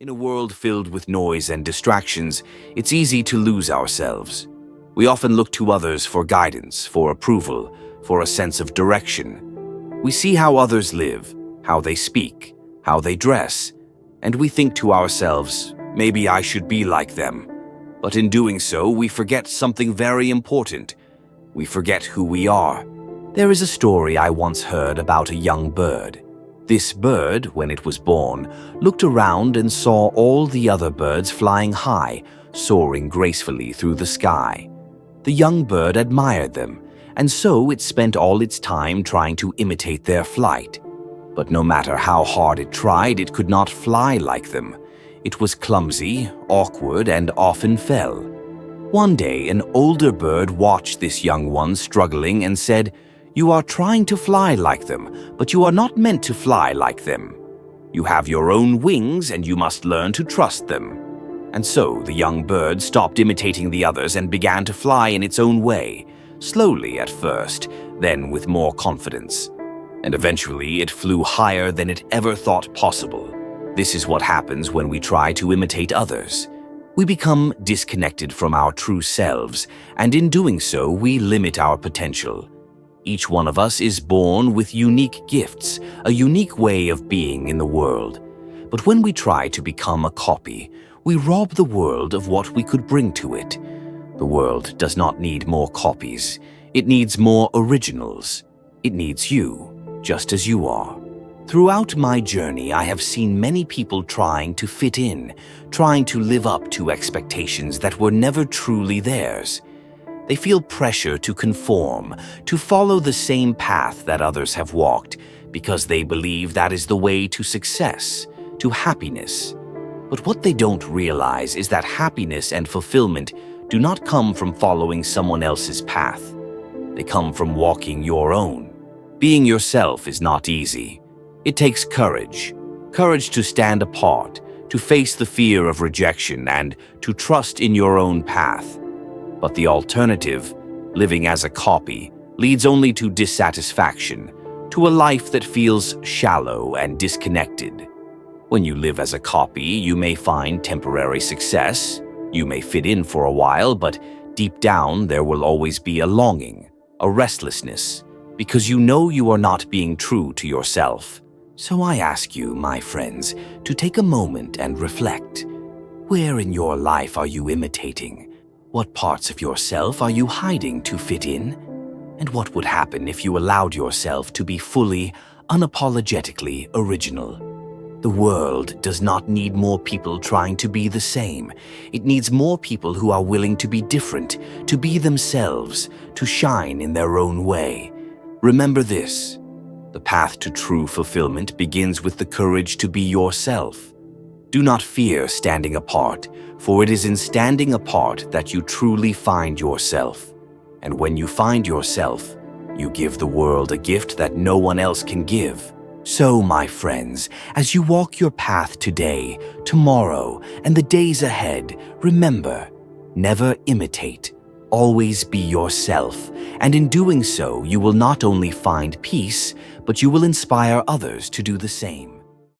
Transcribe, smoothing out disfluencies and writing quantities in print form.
In a world filled with noise and distractions, it's easy to lose ourselves. We often look to others for guidance, for approval, for a sense of direction. We see how others live, how they speak, how they dress, and we think to ourselves, maybe I should be like them. But in doing so, we forget something very important. We forget who we are. There is a story I once heard about a young bird. This bird, when it was born, looked around and saw all the other birds flying high, soaring gracefully through the sky. The young bird admired them, and so it spent all its time trying to imitate their flight. But no matter how hard it tried, it could not fly like them. It was clumsy, awkward, and often fell. One day, an older bird watched this young one struggling and said, "You are trying to fly like them, but you are not meant to fly like them. You have your own wings and you must learn to trust them." And so the young bird stopped imitating the others and began to fly in its own way, slowly at first, then with more confidence. And eventually it flew higher than it ever thought possible. This is what happens when we try to imitate others. We become disconnected from our true selves, and in doing so, we limit our potential. Each one of us is born with unique gifts, a unique way of being in the world. But when we try to become a copy, we rob the world of what we could bring to it. The world does not need more copies. It needs more originals. It needs you, just as you are. Throughout my journey, I have seen many people trying to fit in, trying to live up to expectations that were never truly theirs. They feel pressure to conform, to follow the same path that others have walked, because they believe that is the way to success, to happiness. But what they don't realize is that happiness and fulfillment do not come from following someone else's path. They come from walking your own. Being yourself is not easy. It takes courage. Courage to stand apart, to face the fear of rejection, and to trust in your own path. But the alternative, living as a copy, leads only to dissatisfaction, to a life that feels shallow and disconnected. When you live as a copy, you may find temporary success. You may fit in for a while, but deep down there will always be a longing, a restlessness, because you know you are not being true to yourself. So I ask you, my friends, to take a moment and reflect. Where in your life are you imitating? What parts of yourself are you hiding to fit in? And what would happen if you allowed yourself to be fully, unapologetically original? The world does not need more people trying to be the same. It needs more people who are willing to be different, to be themselves, to shine in their own way. Remember this: the path to true fulfillment begins with the courage to be yourself. Do not fear standing apart, for it is in standing apart that you truly find yourself. And when you find yourself, you give the world a gift that no one else can give. So, my friends, as you walk your path today, tomorrow, and the days ahead, remember, never imitate. Always be yourself, and in doing so, you will not only find peace, but you will inspire others to do the same.